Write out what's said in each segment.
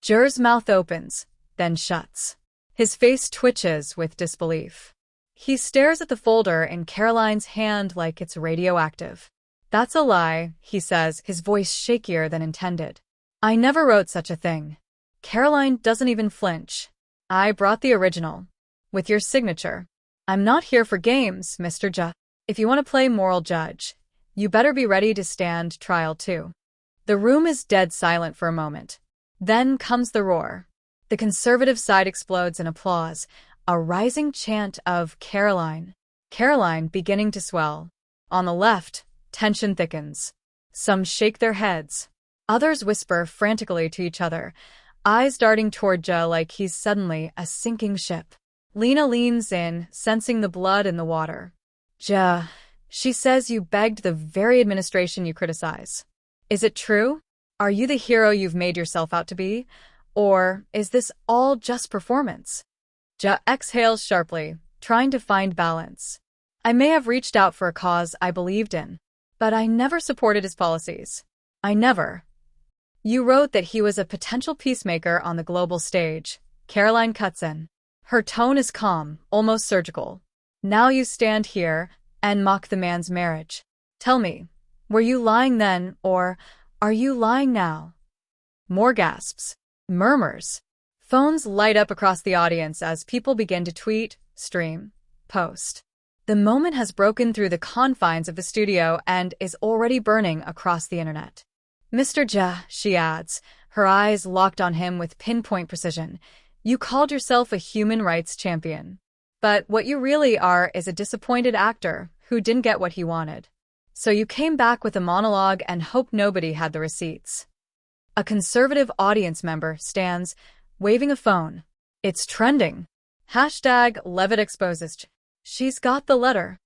Gere's mouth opens, then shuts. His face twitches with disbelief. He stares at the folder in Caroline's hand like it's radioactive. "That's a lie," he says, his voice shakier than intended. "I never wrote such a thing." Caroline doesn't even flinch. "I brought the original. With your signature." "I'm not here for games, Mr. J. If you want to play moral judge, you better be ready to stand trial too." The room is dead silent for a moment. Then comes the roar. The conservative side explodes in applause, a rising chant of Caroline. Caroline beginning to swell. On the left, tension thickens. Some shake their heads. Others whisper frantically to each other, eyes darting toward J like he's suddenly a sinking ship. Lena leans in, sensing the blood in the water. "J," she says, "you begged the very administration you criticize. Is it true? Are you the hero you've made yourself out to be? Or is this all just performance?" J exhales sharply, trying to find balance. "I may have reached out for a cause I believed in, but I never supported his policies. I never." "You wrote that he was a potential peacemaker on the global stage," Caroline cuts in. Her tone is calm, almost surgical. "Now you stand here and mock the man's marriage. Tell me, were you lying then, or are you lying now?" More gasps. Murmurs. Phones light up across the audience as people begin to tweet, stream, post. The moment has broken through the confines of the studio and is already burning across the internet. "Mr. J," she adds, her eyes locked on him with pinpoint precision, "you called yourself a human rights champion. But what you really are is a disappointed actor who didn't get what he wanted. So you came back with a monologue and hoped nobody had the receipts." A conservative audience member stands, waving a phone. It's trending. #Levitt exposes. She's got the letter.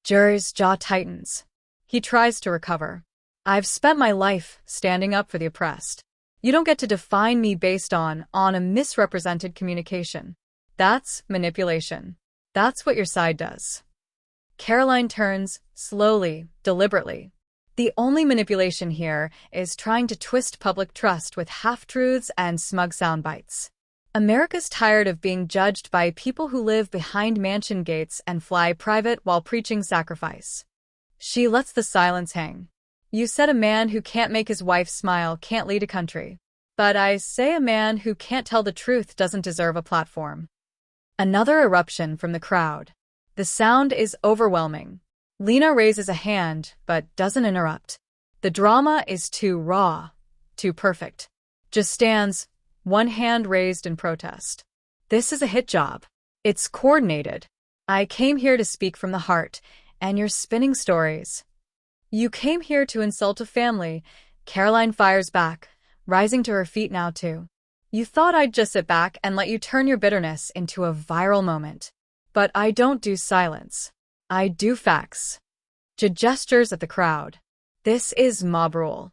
Gere's jaw tightens. He tries to recover. "I've spent my life standing up for the oppressed. You don't get to define me based on a misrepresented communication. That's manipulation. That's what your side does." Caroline turns, slowly, deliberately. The only manipulation here is trying to twist public trust with half-truths and smug soundbites. America's tired of being judged by people who live behind mansion gates and fly private while preaching sacrifice. She lets the silence hang. "You said a man who can't make his wife smile can't lead a country. But I say a man who can't tell the truth doesn't deserve a platform." Another eruption from the crowd. The sound is overwhelming. Lena raises a hand, but doesn't interrupt. The drama is too raw, too perfect. Just stands, one hand raised in protest. "This is a hit job. It's coordinated. I came here to speak from the heart, and you're spinning stories." "You came here to insult a family," Caroline fires back, rising to her feet now too. "You thought I'd just sit back and let you turn your bitterness into a viral moment. But I don't do silence. I do facts." J gestures at the crowd. "This is mob rule."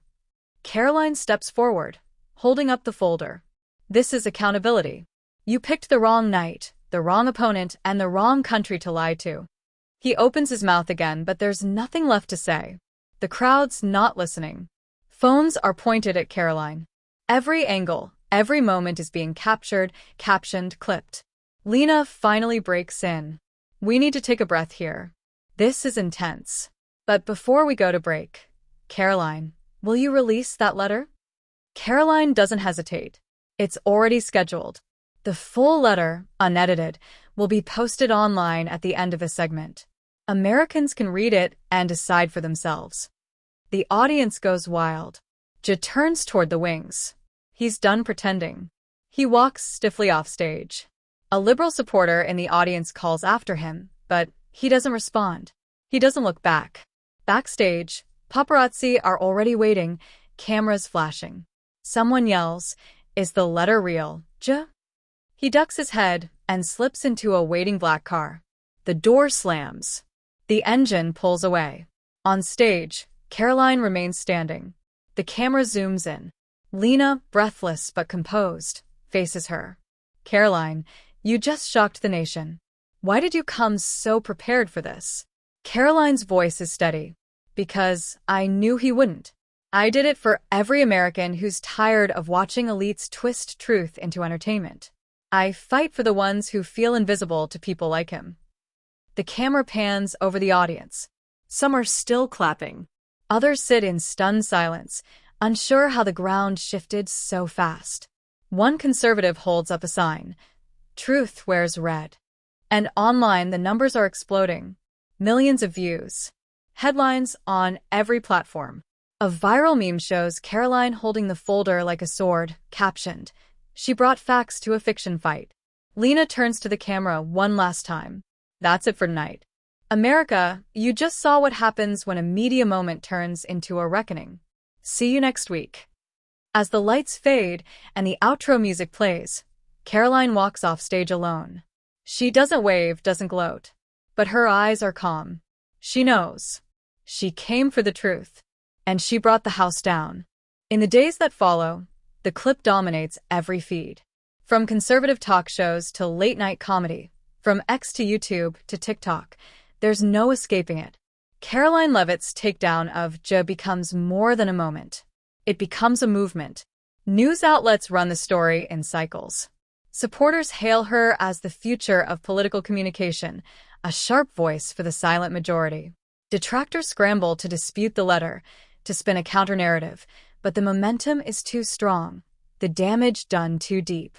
Caroline steps forward, holding up the folder. "This is accountability. You picked the wrong night, the wrong opponent, and the wrong country to lie to." He opens his mouth again, but there's nothing left to say. The crowd's not listening. Phones are pointed at Caroline. Every angle, every moment is being captured, captioned, clipped. Lena finally breaks in. "We need to take a breath here. This is intense. But before we go to break, Caroline, will you release that letter?" Caroline doesn't hesitate. It's already scheduled. The full letter, unedited, will be posted online at the end of the segment. Americans can read it and decide for themselves. The audience goes wild. J turns toward the wings. He's done pretending. He walks stiffly off stage. A liberal supporter in the audience calls after him, but he doesn't respond. He doesn't look back. Backstage, paparazzi are already waiting, cameras flashing. Someone yells, "Is the letter real, J?" He ducks his head and slips into a waiting black car. The door slams. The engine pulls away. On stage, Caroline remains standing. The camera zooms in. Lena, breathless but composed, faces her. "Caroline, you just shocked the nation. Why did you come so prepared for this?" Caroline's voice is steady. "Because I knew he wouldn't. I did it for every American who's tired of watching elites twist truth into entertainment. I fight for the ones who feel invisible to people like him. The camera pans over the audience. Some are still clapping. Others sit in stunned silence, unsure how the ground shifted so fast. One conservative holds up a sign. Truth wears red. And online, the numbers are exploding. Millions of views. Headlines on every platform. A viral meme shows Caroline holding the folder like a sword, captioned, "She brought facts to a fiction fight." Lena turns to the camera one last time. That's it for tonight. America, you just saw what happens when a media moment turns into a reckoning. See you next week. As the lights fade and the outro music plays, Caroline walks off stage alone. She doesn't wave, doesn't gloat, but her eyes are calm. She knows. She came for the truth, and she brought the house down. In the days that follow, the clip dominates every feed. From conservative talk shows to late-night comedy, from X to YouTube to TikTok, there's no escaping it. Caroline Levitt's takedown of Gere becomes more than a moment. It becomes a movement. News outlets run the story in cycles. Supporters hail her as the future of political communication, a sharp voice for the silent majority. Detractors scramble to dispute the letter, to spin a counter-narrative, but the momentum is too strong, the damage done too deep.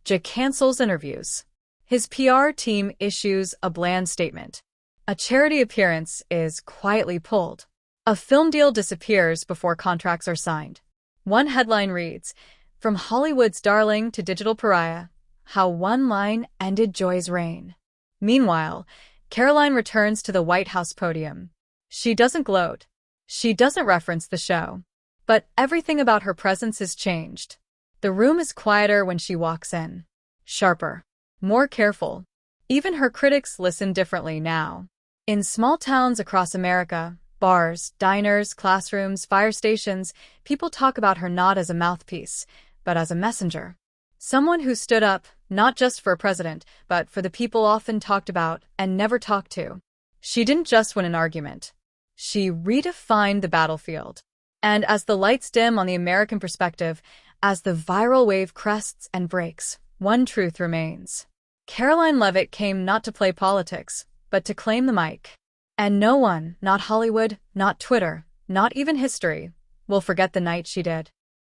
Gere cancels interviews. His PR team issues a bland statement. A charity appearance is quietly pulled. A film deal disappears before contracts are signed. One headline reads, "From Hollywood's darling to digital pariah, how one line ended Joy's reign." Meanwhile, Caroline returns to the White House podium. She doesn't gloat. She doesn't reference the show. But everything about her presence is changed. The room is quieter when she walks in. Sharper. More careful. Even her critics listen differently now. In small towns across America, bars, diners, classrooms, fire stations, people talk about her not as a mouthpiece, but as a messenger. Someone who stood up, not just for a president, but for the people often talked about and never talked to. She didn't just win an argument. She redefined the battlefield. And as the lights dim on the American perspective, as the viral wave crests and breaks, one truth remains. Caroline Leavitt came not to play politics, but to claim the mic. And no one, not Hollywood, not Twitter, not even history, will forget the night she did.